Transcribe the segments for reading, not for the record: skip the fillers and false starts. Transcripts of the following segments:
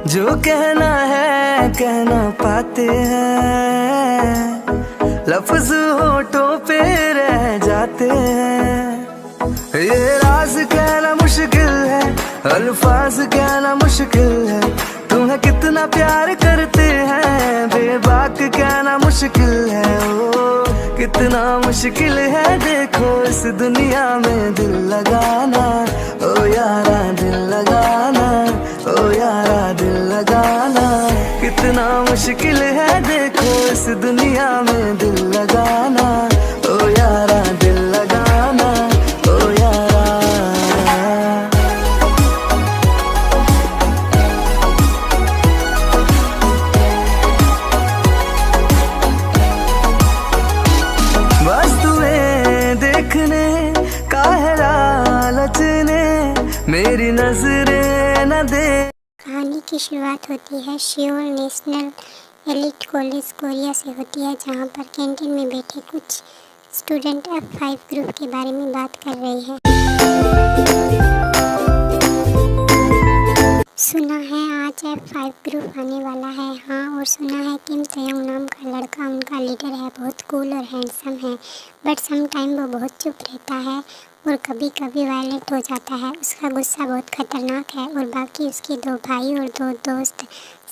जो कहना है कहना पाते हैं, लफ्ज होठों पे रह जाते हैं। ये राज कहना मुश्किल है, अल्फाज कहना मुश्किल है, तुम्हें कितना प्यार करते हैं बेबाक कहना मुश्किल है। ओ कितना मुश्किल है देखो इस दुनिया में दिल लगाना, ओ यारा दिल लगाना, ओ यारा दिल लगाना। कितना मुश्किल है देखो इस दुनिया में दिल लगाना, ओ यारा दिल लगाना, ओ यारा। बस तुम्हें देखने का है लालच ने मेरी नजरें न दे। कहानी की शुरुआत होती है Seoul national elite college Korea से होती है, जहां पर कैंटीन में बैठे कुछ स्टूडेंट F5 ग्रुप के बारे में बात कर रहे हैं। सुना है आज F5 ग्रुप आने वाला है। हाँ, और सुना है किम तयोंग नाम का लड़का उनका लीडर है, बहुत कूल और हैंडसम है, बट सम टाइम वो बहुत चुप रहता है और कभी कभी वायलेंट हो जाता है। उसका गुस्सा बहुत खतरनाक है और बाकी उसके 2 भाई और 2 दोस्त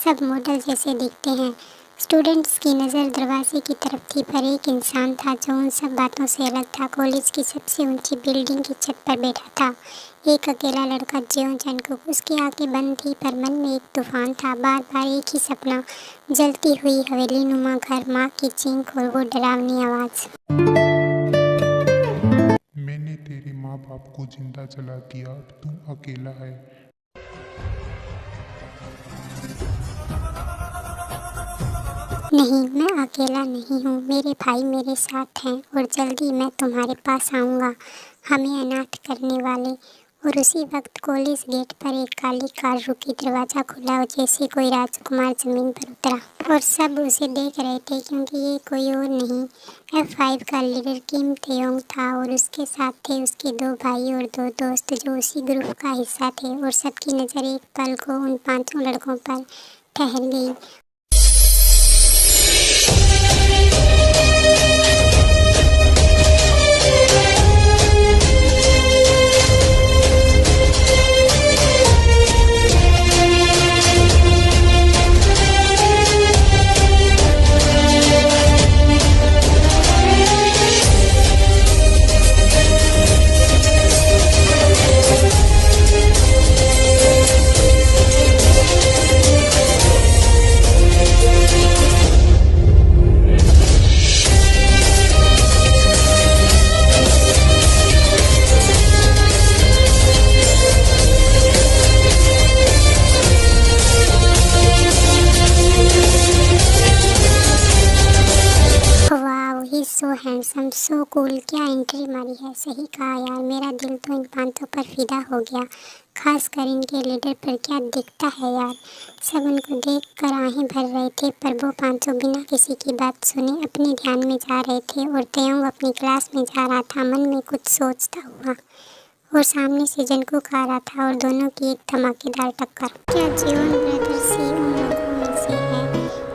सब मॉडल जैसे दिखते हैं। स्टूडेंट्स की नज़र दरवाजे की तरफ थी, पर एक इंसान था जो उन सब बातों से अलग था। कॉलेज की सबसे ऊंची बिल्डिंग की छत पर बैठा था एक अकेला लड़का जियोंग जंगकुक। उसकी आंखें बंद थी पर मन में एक तूफान था, बार बार एक ही सपना, जलती हुई हवेली नुमा घर, माँ की चीख और वो डरावनी आवाज़। मैंने तेरे माँ बाप को जिंदा जला दिया, अब तू अकेला है। नहीं, मैं अकेला नहीं हूँ, मेरे भाई मेरे साथ हैं और जल्दी मैं तुम्हारे पास आऊँगा, हमें अनाथ करने वाले। और उसी वक्त कॉलेज गेट पर एक काली कार रुकी, दरवाज़ा खुला और जैसे कोई राजकुमार जमीन पर उतरा और सब उसे देख रहे थे क्योंकि ये कोई और नहीं F5 का लीडर किम तयोंग था और उसके साथ थे उसके 2 भाई और 2 दोस्त जो उसी ग्रुप का हिस्सा थे। और सबकी नज़र एक पल को उन 5 लड़कों पर ठहर गई। सो हैंडसम, सो कूल, क्या एंट्री मारी है। सही कहा यार, मेरा दिल तो इन 5 पर फिदा हो गया, खासकर इनके लीडर पर। क्या दिखता है यार। सब उनको देखकर आहें भर रहे थे, पर वो 5 बिना किसी की बात सुने अपने ध्यान में जा रहे थे और तयोंग अपनी क्लास में जा रहा था, मन में कुछ सोचता हुआ। और सामने से जंगकुक आ रहा था और दोनों की एक धमाकेदार टक्कर। क्या जियोन ब्रदर्स ही उन लोगों में से है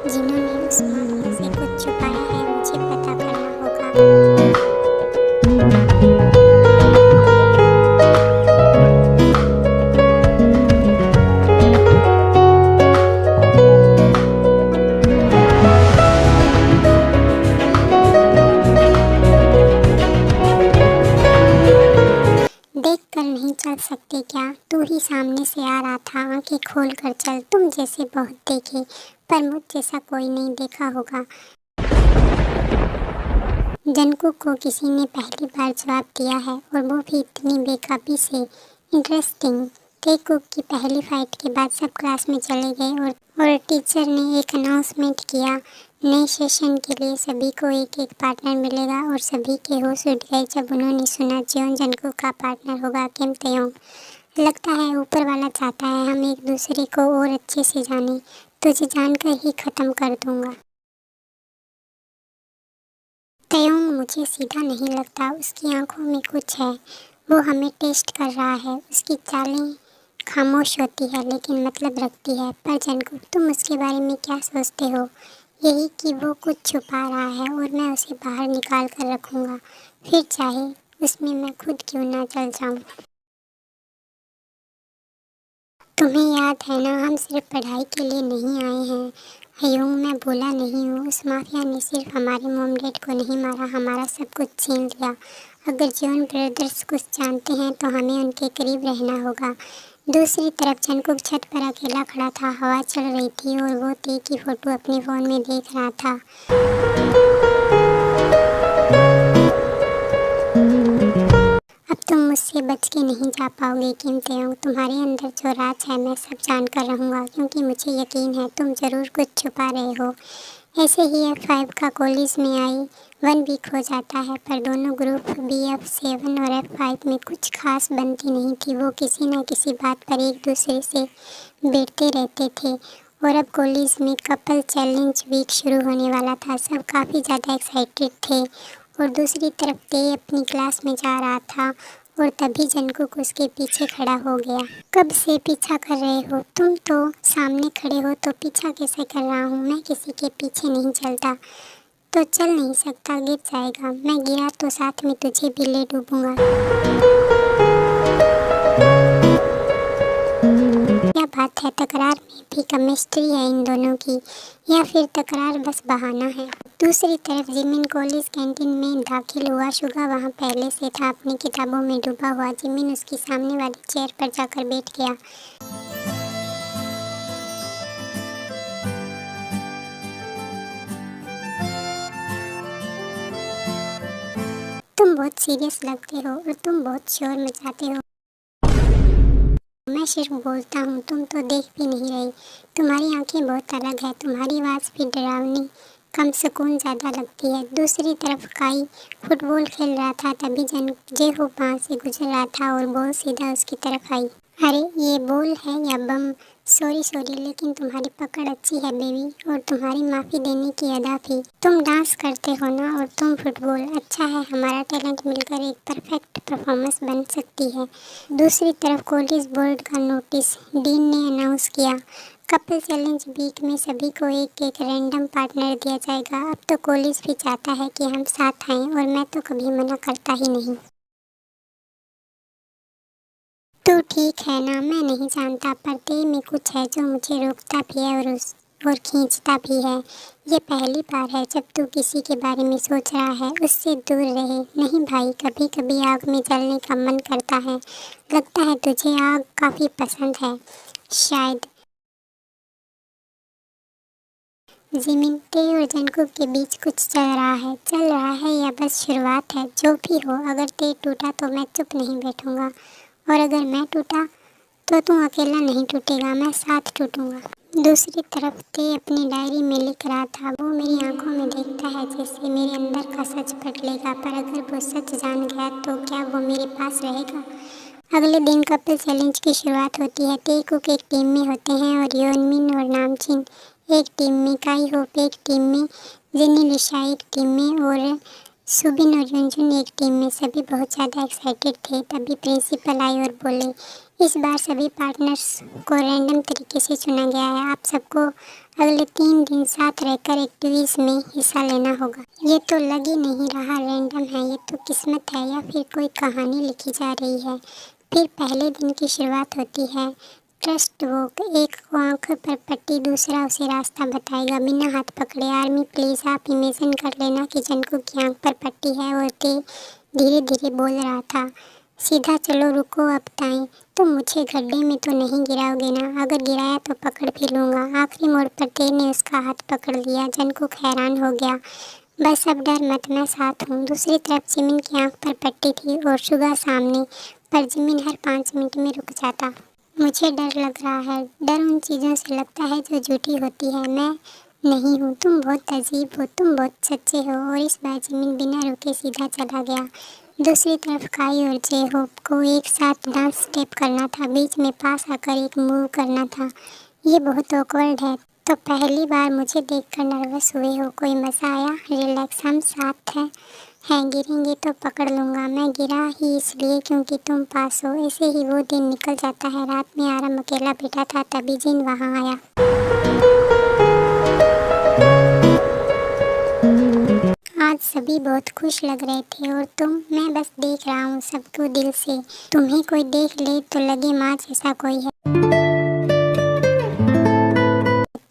जिन्होंने उस मामले से कुछ छुपाया है? मुझे पता करना होगा। देख कर नहीं चल सकते क्या? तू ही सामने से आ रहा था, आंखें खोल कर चल। तुम जैसे बहुत देखे पर मुझ जैसा कोई नहीं देखा होगा। जंगकुक को किसी ने पहली बार जवाब दिया है और वो भी इतनी बेकाबी से। इंटरेस्टिंग। तयकुक की पहली फाइट के बाद सब क्लास में चले गए और टीचर ने एक अनाउंसमेंट किया, नए सेशन के लिए सभी को एक एक पार्टनर मिलेगा। और सभी के होश उड़ गए जब उन्होंने सुना जियोन जंगकुक का पार्टनर होगा किम तयोंग। लगता है ऊपर वाला चाहता है हम एक दूसरे को और अच्छे से जानें। तुझे जानकर ही ख़त्म कर दूंगा। तयोंग मुझे सीधा नहीं लगता, उसकी आंखों में कुछ है, वो हमें टेस्ट कर रहा है। उसकी चालें खामोश होती है लेकिन मतलब रखती है। पर जंगकुक, तुम उसके बारे में क्या सोचते हो? यही कि वो कुछ छुपा रहा है और मैं उसे बाहर निकाल कर रखूँगा, फिर चाहे उसमें मैं खुद क्यों ना चल जाऊँ। तुम्हें याद है ना, हम सिर्फ पढ़ाई के लिए नहीं आए हैं। हयोंग, मैं बोला नहीं हूँ। उस माफिया ने सिर्फ हमारे मॉम डैड को नहीं मारा, हमारा सब कुछ छीन लिया। अगर जॉन ब्रदर्स कुछ जानते हैं तो हमें उनके करीब रहना होगा। दूसरी तरफ जंगकुक छत पर अकेला खड़ा था। हवा चल रही थी और वो ती की फोटो अपने फ़ोन में देख रहा था। अब तुम मुझसे बच के नहीं जा पाओगे किम तयोंग। तुम्हारे अंदर जो राज है मैं सब जान कर रहूँगा, क्योंकि मुझे यकीन है तुम ज़रूर कुछ छुपा रहे हो। ऐसे ही F5 का कॉलेज में आई 1 वीक हो जाता है, पर दोनों ग्रुप BF7 और F5 में कुछ खास बनती नहीं थी। वो किसी न किसी बात पर एक दूसरे से भिड़ते रहते थे। और अब कॉलेज में कपल चैलेंज वीक शुरू होने वाला था। सब काफ़ी ज़्यादा एक्साइटेड थे। और दूसरी तरफ ते अपनी क्लास में जा रहा था और तभी जंगकुक उसके पीछे खड़ा हो गया। कब से पीछा कर रहे हो? तुम तो सामने खड़े हो तो पीछा कैसे कर रहा हूँ? मैं किसी के पीछे नहीं चलता। तो चल नहीं सकता, गिर जाएगा। मैं गिरा तो साथ में तुझे भी ले डूबूंगा। क्या बात है, तकरार में भी केमिस्ट्री है इन दोनों की, या फिर तकरार बस बहाना है? दूसरी तरफ जिमिन कॉलेज कैंटीन में दाखिल हुआ। शुगा वहाँ पहले से था, अपनी किताबों में डूबा हुआ। जिमिन उसकी सामने वाली चेयर पर जाकर बैठ गया। तुम बहुत सीरियस लगते हो और तुम बहुत शोर मचाते हो। मैं सिर्फ बोलता हूँ, तुम तो देख भी नहीं रही। तुम्हारी आंखें बहुत अलग है, तुम्हारी आवाज़ भी डरावनी कम सुकून ज़्यादा लगती है। दूसरी तरफ काई फुटबॉल खेल रहा था, तभी जेहो वहाँ से गुजर रहा था और बॉल सीधा उसकी तरफ आई। अरे ये बॉल है या बम? सॉरी, लेकिन तुम्हारी पकड़ अच्छी है बेबी, और तुम्हारी माफ़ी देने की अदा भी। तुम डांस करते हो ना, और तुम फुटबॉल। अच्छा है, हमारा टैलेंट मिलकर एक परफेक्ट परफॉर्मेंस बन सकती है। दूसरी तरफ कॉलेज बोर्ड का नोटिस डीन ने अनाउंस किया, कपल चैलेंज वीक में सभी को एक एक रैंडम पार्टनर दिया जाएगा। अब तो कॉलेज भी चाहता है कि हम साथ आएँ, और मैं तो कभी मना करता ही नहीं। तो ठीक है ना, मैं नहीं जानता, पर ते में कुछ है जो मुझे रोकता भी है और खींचता भी है। ये पहली बार है जब तू किसी के बारे में सोच रहा है। उससे दूर रहे। नहीं भाई, कभी कभी आग में जलने का मन करता है। लगता है तुझे आग काफ़ी पसंद है शायद। जिमिन, ते और जंगकुक के बीच कुछ चल रहा है या बस शुरुआत है? जो भी हो, अगर ते टूटा तो मैं चुप नहीं बैठूंगा, और अगर मैं टूटा तो तू अकेला नहीं टूटेगा, मैं साथ टूटूंगा। दूसरी तरफ ते अपनी डायरी में लिख रहा था। वो मेरी आंखों में देखता है जैसे मेरे अंदर का सच पढ़ लेगा, पर अगर वो सच जान गया तो क्या वो मेरे पास रहेगा? अगले दिन कपल चैलेंज की शुरुआत होती है। ते कुक एक टीम में होते हैं और योनमिन और नामचिन एक टीम में, काई होप एक टीम में, जिनी लिशा एक टीम में और सुबिन और युनजुन एक टीम में। सभी बहुत ज़्यादा एक्साइटेड थे। तभी प्रिंसिपल आई और बोले, इस बार सभी पार्टनर्स को रैंडम तरीके से चुना गया है। आप सबको अगले 3 दिन साथ रहकर एक्टिविटीज़ में हिस्सा लेना होगा। ये तो लग ही नहीं रहा रैंडम है, ये तो किस्मत है या फिर कोई कहानी लिखी जा रही है। फिर पहले दिन की शुरुआत होती है। Trust walk. एक को आँख पर पट्टी, दूसरा उसे रास्ता बताएगा बिना हाथ पकड़े। आर्मी प्लीज़, आप इमेजिन कर लेना कि जंगकुक की आँख पर पट्टी है और ते धीरे धीरे बोल रहा था, सीधा चलो, रुको, अब ताएं। तुम मुझे गड्ढे में तो नहीं गिराओगे ना? अगर गिराया तो पकड़ भी लूँगा। आखिरी मोड़ पर ते ने उसका हाथ पकड़ लिया। जंगकुक हैरान हो गया। बस अब डर मत, मैं साथ हूँ। दूसरी तरफ जिमिन की आँख पर पट्टी थी और शुगा सामने, पर जिमिन हर 5 मिनट में रुक जाता। मुझे डर लग रहा है। डर उन चीज़ों से लगता है जो झूठी होती है। मैं नहीं हूँ। तुम बहुत अजीब हो, तुम बहुत सच्चे हो। और इस बार जिमिन बिना रुके सीधा चला गया। दूसरी तरफ काई और जेहोप को एक साथ डांस स्टेप करना था। बीच में पास आकर एक मूव करना था। ये बहुत ऑकवर्ड है। तो पहली बार मुझे देखकर नर्वस हुए हो? कोई मज़ा आया? रिलैक्स, हम साथ हैं। हैं, गिरेंगे तो पकड़ लूँगा। मैं गिरा ही इसलिए क्योंकि तुम पास हो। ऐसे ही वो दिन निकल जाता है। रात में आराम अकेला बैठा था, तभी जिन वहाँ आया। आज सभी बहुत खुश लग रहे थे और मैं बस देख रहा हूँ सबको दिल से। तुम्हें कोई देख ले तो लगे माँ जैसा कोई है,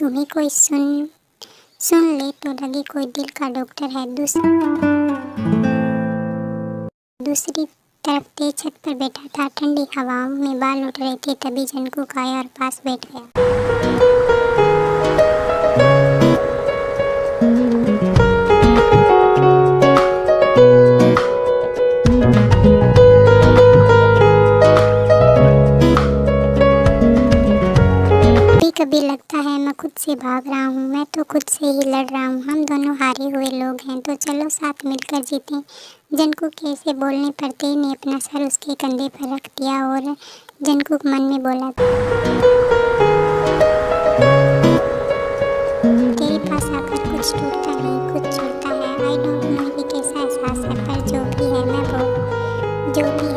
तुम्हें कोई सुन ले तो लगे कोई दिल का डॉक्टर है। दूसरी तरफ तेज छत पर बैठा था, ठंडी हवाओं में बाल उठ रहे थे, तभी जंकुक आया और पास बैठ गया। कभी लगता है मैं खुद से भाग रहा हूँ, मैं तो खुद से ही लड़ रहा हूँ। हम दोनों हारे हुए लोग हैं, तो चलो साथ मिलकर जीतें। जंकुक के ऐसे बोलने पर तेई ने अपना सर उसके कंधे पर रख दिया और जंकुक मन में बोला, तेरे पास आकर कुछ टूटता नहीं, कुछ जुड़ता है। आई डोंट नो ये कैसा एहसास है, पर जो भी है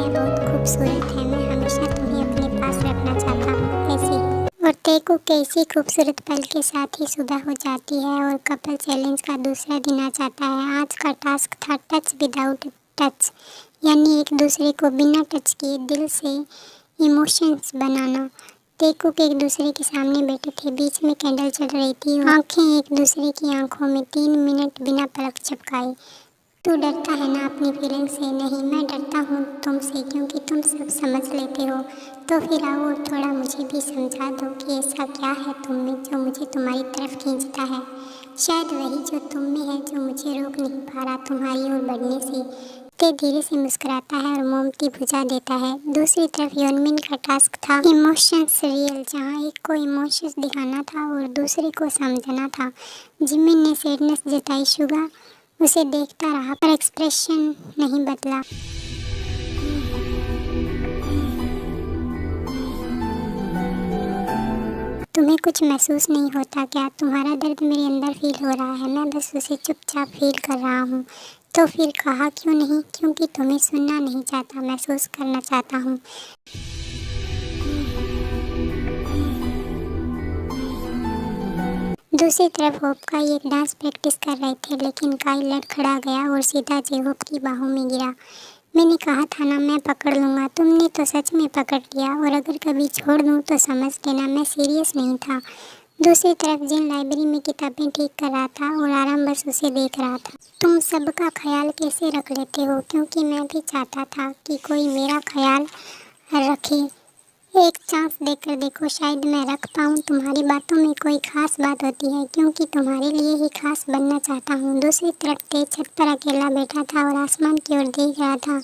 बहुत खूबसूरत है। मैं हमेशा तुम्हें अपने पास रखना चाहता हूँ, ऐसे ही। और तेकू के इसी खूबसूरत पल के साथ ही सुबह हो जाती है और कपल चैलेंज का दूसरा दिन आ जाता है। आज का टास्क था टच विदाउट टच, यानी एक दूसरे को बिना टच किए दिल से इमोशंस बनाना। तेकू के एक दूसरे के सामने बैठे थे, बीच में कैंडल चल रही थी, आंखें एक दूसरे की आंखों में 3 मिनट बिना पलक झपकाए। तू डरता है ना अपनी फीलिंग से? नहीं, मैं डरता हूँ तुमसे, क्योंकि तुम सब समझ लेते हो। तो फिर आओ और थोड़ा मुझे भी समझा दो कि ऐसा क्या है तुम में जो मुझे तुम्हारी तरफ खींचता है। शायद वही जो तुम में है जो मुझे रोक नहीं पा रहा तुम्हारी ओर बढ़ने से। ते धीरे से मुस्कुराता है और मोमबत्ती बुझा देता है। दूसरी तरफ योनमिन का टास्क था इमोशंस रियल, जहाँ एक को इमोशंस दिखाना था और दूसरे को समझना था। जिमिन ने सैडनेस जताई, शुगा उसे देखता रहा पर एक्सप्रेशन नहीं बदला। तुम्हें कुछ महसूस नहीं होता क्या? तुम्हारा दर्द मेरे अंदर फील हो रहा है, मैं बस उसे चुपचाप फील कर रहा हूँ। तो फिर कहा क्यों नहीं? क्योंकि तुम्हें सुनना नहीं चाहता, महसूस करना चाहता हूँ। दूसरी तरफ होप का एक डांस प्रैक्टिस कर रहे थे, लेकिन काई लड़खड़ा गया और सीधा जेहोप की बाहों में गिरा। मैंने कहा था ना मैं पकड़ लूँगा, तुमने तो सच में पकड़ लिया, और अगर कभी छोड़ दूँ तो समझ लेना मैं सीरियस नहीं था। दूसरी तरफ जिन लाइब्रेरी में किताबें ठीक कर रहा था और आराम बस उसे देख रहा था। तुम सबका ख्याल कैसे रख लेते हो? क्योंकि मैं भी चाहता था कि कोई मेरा ख्याल रखे। एक चांस देकर देखो, शायद मैं रख पाऊँ। तुम्हारी बातों में कोई ख़ास बात होती है, क्योंकि तुम्हारे लिए ही ख़ास बनना चाहता हूँ। दूसरी तरफ तेज छत पर अकेला बैठा था और आसमान की ओर देख रहा था,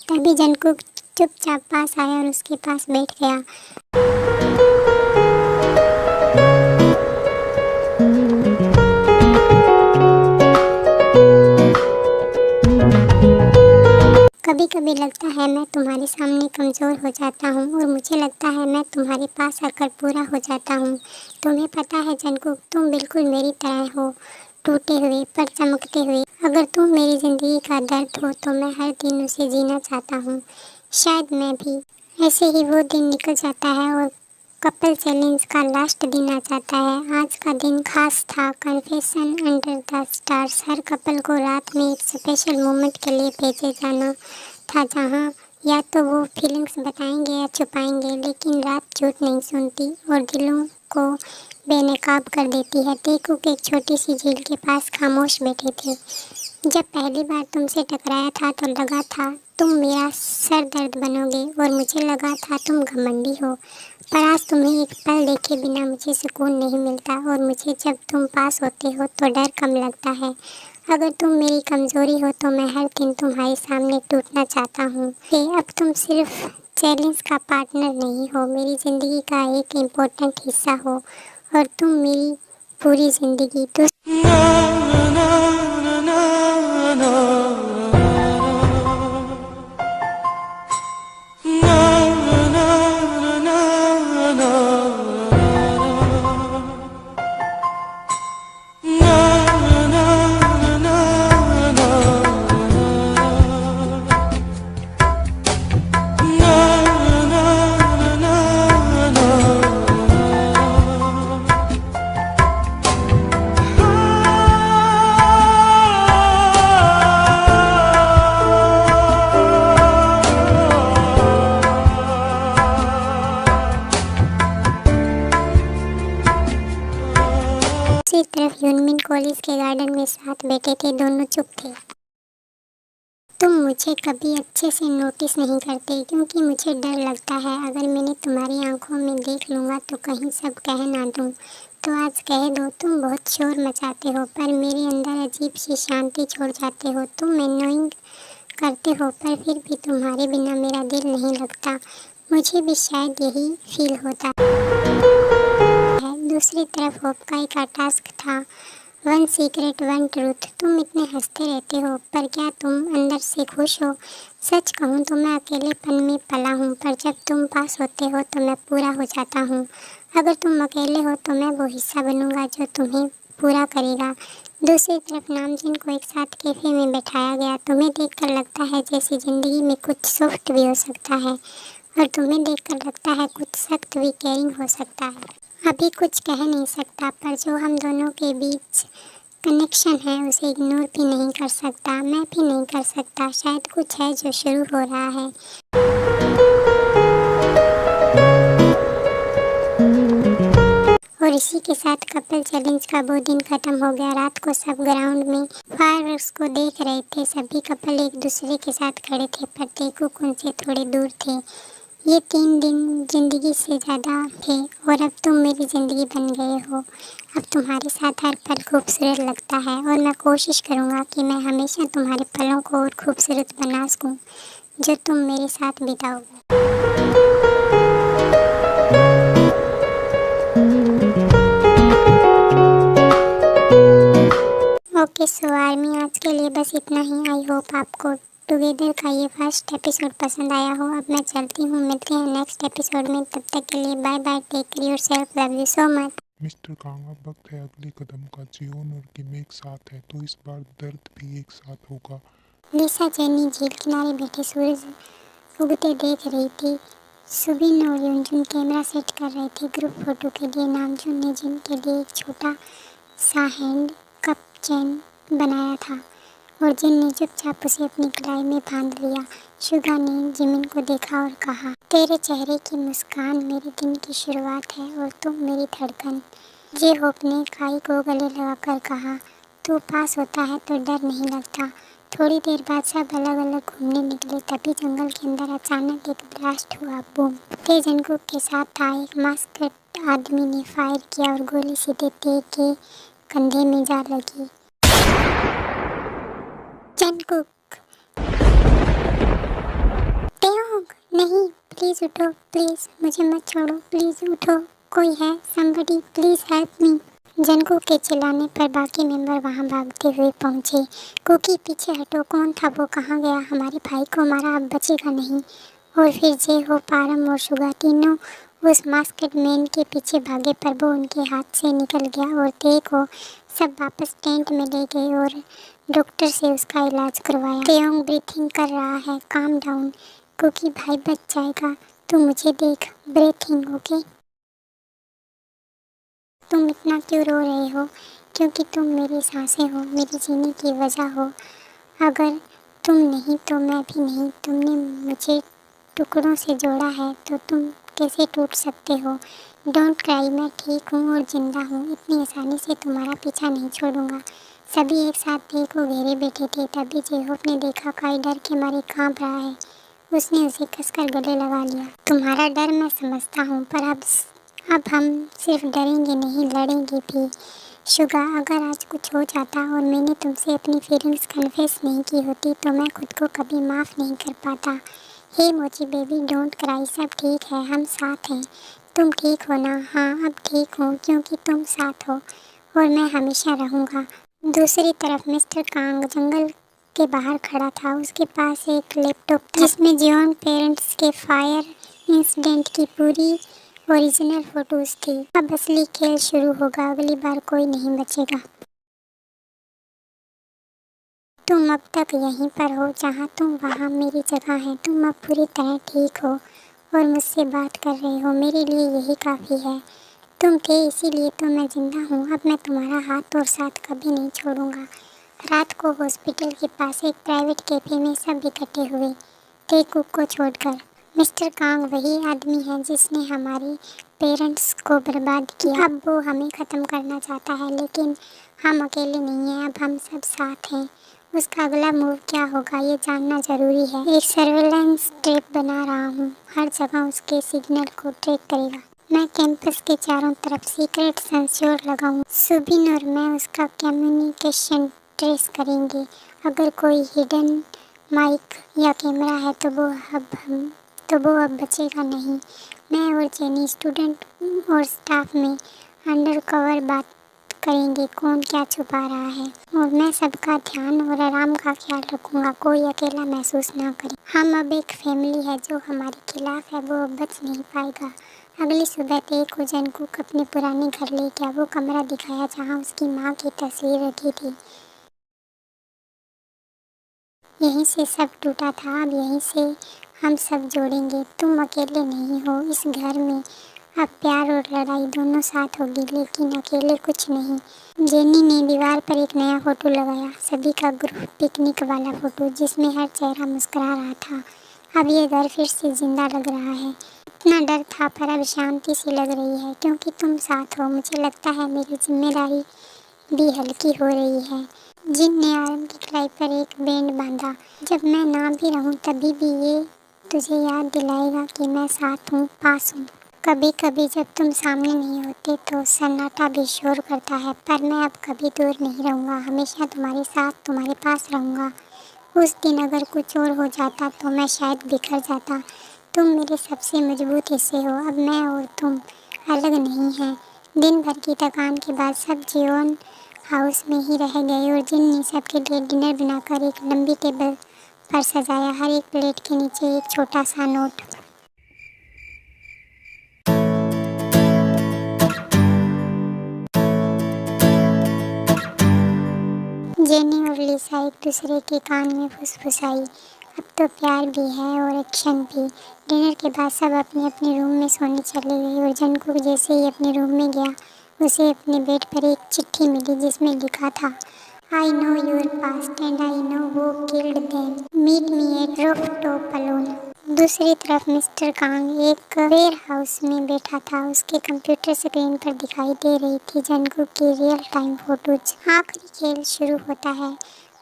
तभी जंकुक चुपचाप पास आया और उसके पास बैठ गया। कभी कभी लगता है मैं तुम्हारे सामने कमज़ोर हो जाता हूँ और मुझे लगता है मैं तुम्हारे पास आकर पूरा हो जाता हूँ। तुम्हें पता है जंकुक, तुम बिल्कुल मेरी तरह हो, टूटे हुए पर चमकते हुए। अगर तुम मेरी ज़िंदगी का दर्द हो तो मैं हर दिन उसे जीना चाहता हूँ। शायद मैं भी। ऐसे ही वो दिन निकल जाता है और कपल चैलेंज का लास्ट दिन आ जाता है। आज का दिन खास था, confession under the stars. Her couple को रात में एक स्पेशल मोमेंट के लिए भेजे जाना था, जहां या तो वो फीलिंग्स बताएंगे या छुपाएंगे, लेकिन रात झूठ नहीं सुनती और दिलों को बेनकाब कर देती है। तेकुक एक छोटी सी झील के पास खामोश बैठे थे। जब पहली बार तुमसे टकराया था तो लगा था तुम मेरा सर दर्द बनोगे और मुझे लगा था तुम घमंडी हो, पर आज तुम्हें एक पल देखे बिना मुझे सुकून नहीं मिलता और मुझे जब तुम पास होते हो तो डर कम लगता है। अगर तुम मेरी कमज़ोरी हो तो मैं हर दिन तुम्हारे सामने टूटना चाहता हूँ। अब तुम सिर्फ चैलेंज का पार्टनर नहीं हो, मेरी ज़िंदगी का एक इम्पोर्टेंट हिस्सा हो और तुम मेरी पूरी ज़िंदगी। तो दूसरी तरफ यूनमिन कॉलेज के गार्डन में साथ बैठे थे, दोनों चुप थे। तुम मुझे कभी अच्छे से नोटिस नहीं करते क्योंकि मुझे डर लगता है अगर मैंने तुम्हारी आंखों में देख लूँगा तो कहीं सब कह ना दूँ। तो आज कह दो, तुम बहुत शोर मचाते हो पर मेरे अंदर अजीब सी शांति छोड़ जाते हो। तुम एनोइंग करते हो पर फिर भी तुम्हारे बिना मेरा दिल नहीं लगता। मुझे भी शायद यही फील होता है। दूसरी तरफ होप का एक टास्क था, वन सीक्रेट वन ट्रूथ। तुम इतने हंसते रहते हो पर क्या तुम अंदर से खुश हो? सच कहूँ तो मैं अकेलेपन में पला हूँ पर जब तुम पास होते हो तो मैं पूरा हो जाता हूँ। अगर तुम अकेले हो तो मैं वो हिस्सा बनूंगा जो तुम्हें पूरा करेगा। दूसरी तरफ नामजिन को एक साथ कैफे में बैठाया गया। तुम्हें देखकर लगता है जैसे ज़िंदगी में कुछ सॉफ्ट भी हो सकता है और तुम्हें देखकर लगता है कुछ सख्त भी केयरिंग हो सकता है। अभी कुछ कह नहीं सकता पर जो हम दोनों के बीच कनेक्शन है उसे इग्नोर भी नहीं कर सकता, मैं भी नहीं कर सकता। शायद कुछ है जो शुरू हो रहा है। और इसी के साथ कपल चैलेंज का वो दिन खत्म हो गया। रात को सब ग्राउंड में फायरवर्क्स को देख रहे थे। सभी कपल एक दूसरे के साथ खड़े थे पर तेकुक उनसे थोड़े दूर थे। ये 3 दिन ज़िंदगी से ज़्यादा थे और अब तुम मेरी ज़िंदगी बन गए हो। अब तुम्हारे साथ हर पल खूबसूरत लगता है और मैं कोशिश करूँगा कि मैं हमेशा तुम्हारे पलों को और खूबसूरत बना सकूँ जो तुम मेरे साथ बिताओगे। ओके सो आर्मी, आज के लिए बस इतना ही। आई होप आपको टुगेदर का ये फर्स्ट एपिसोड पसंद आया हो। अब मैं चलती हूँ, मिलते हैं नेक्स्ट एपिसोड में। तब तक के लिए bye bye, take care yourself, love you so much. Mister Kang, अब वक्त है अगले कदम का। जियोन और किम एक साथ है तो इस बार दर्द भी एक साथ होगा। लिसा जेनी झील किनारे बैठे सूरज उगते देख रही थी। सुबिन और युनजुन कैमरा सेट कर रहे थे ग्रुप फोटो के लिए। नामजुन ने जिन के लिए एक छोटा सा हैंड कप चेन बनाया था और जिन ने चुपचाप उसे अपनी कलाई में बांध लिया। शुगा ने जिमिन को देखा और कहा, तेरे चेहरे की मुस्कान मेरे दिन की शुरुआत है और तुम मेरी धड़कन। जे होप ने काई को गले लगाकर कहा, तू पास होता है तो डर नहीं लगता। थोड़ी देर बाद सब अलग अलग घूमने निकले। तभी जंगल के अंदर अचानक एक ब्लास्ट हुआ, बूम। ते जंगकुक के साथ था एक मास्कट आदमी ने फायर किया और गोली सीधे ते के कंधे में जा लगी। जंगकुक, तेओंग, नहीं, प्लीज उठो, प्लीज मुझे मत छोड़ो, प्लीज उठो, कोई है, somebody please help me. Jungkook के चिल्लाने पर बाकी मेंबर वहां भागते हुए पहुंचे। कुकी, पीछे हटो, कौन था वो, कहाँ गया? हमारे भाई को मारा, अब बचेगा नहीं। और फिर जे हो, पारम और शुगा तीनों उस मास्कट मैन के पीछे भागे पर वो उनके हाथ से निकल गया और ते को सब वापस टेंट में ले गए और डॉक्टर से उसका इलाज करवाया। तेओंग ब्रीथिंग कर रहा है, काम डाउन, कुकी भाई बच जाएगा, तू मुझे देख, ब्रीथिंग, ओके? तुम इतना क्यों रो रहे हो? क्योंकि तुम मेरी सांसें हो, मेरी जीने की वजह हो। अगर तुम नहीं तो मैं भी नहीं। तुमने मुझे टुकड़ों से जोड़ा है तो तुम कैसे टूट सकते हो? डोंट क्राई, मैं ठीक हूँ और जिंदा हूँ। इतनी आसानी से तुम्हारा पीछा नहीं छोड़ूंगा। सभी एक साथ ते को घेरे बैठे थे। तभी जेहोप ने देखा काई डर के मारे कांप रहा है। उसने उसे कसकर गले लगा लिया। तुम्हारा डर मैं समझता हूँ पर अब हम सिर्फ डरेंगे नहीं, लड़ेंगे भी। शुगा, अगर आज कुछ हो जाता और मैंने तुमसे अपनी फीलिंग्स कन्फेस नहीं की होती तो मैं खुद को कभी माफ़ नहीं कर पाता। हे मोची बेबी, डोंट क्राई, सब ठीक है, हम साथ हैं। तुम ठीक हो ना? हाँ, अब ठीक हूँ क्योंकि तुम साथ हो और मैं हमेशा रहूँगा। दूसरी तरफ मिस्टर कांग जंगल के बाहर खड़ा था। उसके पास एक लैपटॉप था जिसमें जियोन पेरेंट्स के फायर इंसिडेंट की पूरी ओरिजिनल फोटोज थी। अब असली खेल शुरू होगा, अगली बार कोई नहीं बचेगा। तुम अब तक यहीं पर हो, जहाँ तुम वहाँ मेरी जगह है। तुम अब पूरी तरह ठीक हो और मुझसे बात कर रहे हो, मेरे लिए यही काफ़ी है। तुम थे इसीलिए तो मैं जिंदा हूँ। अब मैं तुम्हारा हाथ और साथ कभी नहीं छोड़ूंगा। रात को हॉस्पिटल के पास एक प्राइवेट कैफे में सब इकट्ठे हुए, तेकुक को छोड़कर। मिस्टर कांग वही आदमी है जिसने हमारे पेरेंट्स को बर्बाद किया। अब वो हमें ख़त्म करना चाहता है, लेकिन हम अकेले नहीं हैं, अब हम सब साथ हैं। उसका अगला मूव क्या होगा ये जानना ज़रूरी है। एक सर्वेलेंस टेप बना रहा हूँ, हर जगह उसके सिग्नल को ट्रैक करेगा। मैं कैंपस के चारों तरफ सीक्रेट सेंसर लगाऊँ। सुबिन और मैं उसका कम्युनिकेशन ट्रेस करेंगे। अगर कोई हिडन माइक या कैमरा है तो वो अब बचेगा नहीं। मैं और जेनी स्टूडेंट और स्टाफ में अंडरकवर बात करेंगे कौन क्या छुपा रहा है, और मैं सबका ध्यान और आराम का ख्याल रखूँगा, कोई अकेला महसूस ना करे। हम अब एक फैमिली है, जो हमारे खिलाफ है वो अब बच नहीं पाएगा। अगली सुबह तय को जंगकुक अपने पुराने घर ले गया। वो कमरा दिखाया जहाँ उसकी माँ की तस्वीर रखी थी। यहीं से सब टूटा था, अब यहीं से हम सब जोड़ेंगे। तुम अकेले नहीं हो इस घर में। अब प्यार और लड़ाई दोनों साथ होगी, लेकिन अकेले कुछ नहीं। जेनी ने दीवार पर एक नया फोटो लगाया, सभी का ग्रुप पिकनिक वाला फोटो, जिसमें हर चेहरा मुस्कुरा रहा था। अब ये घर फिर से जिंदा लग रहा है। इतना डर था पर अब शांति सी लग रही है, क्योंकि तुम साथ हो। मुझे लगता है मेरी जिम्मेदारी भी हल्की हो रही है। जिन ने आर्म की कलाई पर एक बैंड बांधा। जब मैं ना भी रहूं तभी भी ये तुझे याद दिलाएगा कि मैं साथ हूँ, पास हूँ। कभी कभी जब तुम सामने नहीं होते तो सन्नाटा भी शोर करता है, पर मैं अब कभी दूर नहीं रहूँगा। हमेशा तुम्हारे साथ, तुम्हारे पास रहूँगा। उस दिन अगर कुछ और हो जाता तो मैं शायद बिखर जाता। तुम मेरे सबसे मजबूत हिस्से हो। अब मैं और तुम अलग नहीं हैं। दिन भर की थकान के बाद सब जियोन हाउस में ही रह गए, और जिन ने सबके लिए डिनर बनाकर एक लंबी टेबल पर सजाया। हर एक प्लेट के नीचे एक छोटा सा नोट। जेनी और लिसा एक दूसरे के कान में फुसफुसाई। अब तो प्यार भी है और एक्शन भी। डिनर के बाद सब अपने अपने रूम में सोने चले गए, और जंगकुक जैसे ही अपने रूम में गया, उसे अपने बेड पर एक चिट्ठी मिली जिसमें लिखा था, I know your past and I know who killed them. Meet me at roof top alone. दूसरी तरफ मिस्टर कांग एक वेयर हाउस में बैठा था। उसके कंप्यूटर स्क्रीन पर दिखाई दे रही थी जंगकुक की रियल टाइम फोटोज। आखिरी खेल शुरू होता है।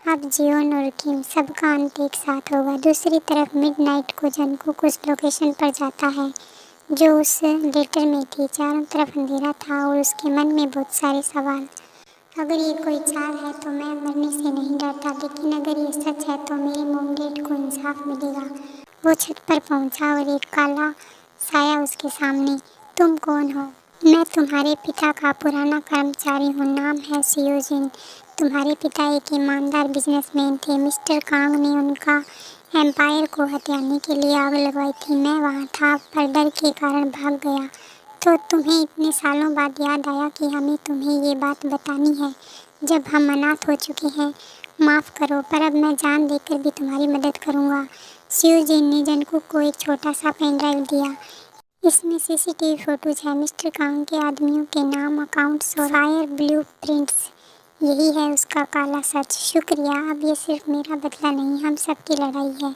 अब जियोन और किम सबका अंत एक साथ होगा। दूसरी तरफ मिडनाइट को जंगकुक उस लोकेशन पर जाता है जो उस लेटर में थी। चारों तरफ अंधेरा था और उसके मन में बहुत सारे सवाल। अगर ये कोई चाल है तो मैं मरने से नहीं डरता, लेकिन अगर ये सच है तो मेरे मॉम डैड को इंसाफ मिलेगा। वो छत पर पहुंचा और एक काला साया उसके सामने। तुम कौन हो? मैं तुम्हारे पिता का पुराना कर्मचारी हूँ, नाम है सियोजिन। तुम्हारे पिता एक ईमानदार बिजनेसमैन थे। मिस्टर कांग ने उनका एम्पायर को हथियाने के लिए आग लगवाई थी। मैं वहाँ था पर डर के कारण भाग गया। तो तुम्हें इतने सालों बाद याद आया कि हमें तुम्हें ये बात बतानी है, जब हम अनाथ हो चुके हैं। माफ़ करो, पर अब मैं जान देकर भी तुम्हारी मदद करूँगा। सियोजिन ने जंगकुक को एक छोटा सा पेन ड्राइव दिया। इसमें सीसीटीवी फोटोज है, मिस्टर कांग के आदमियों के नाम, अकाउंट्स और फायर ब्लू प्रिंट्स। यही है उसका काला सच। शुक्रिया, अब ये सिर्फ मेरा बदला नहीं, हम सबकी लड़ाई है।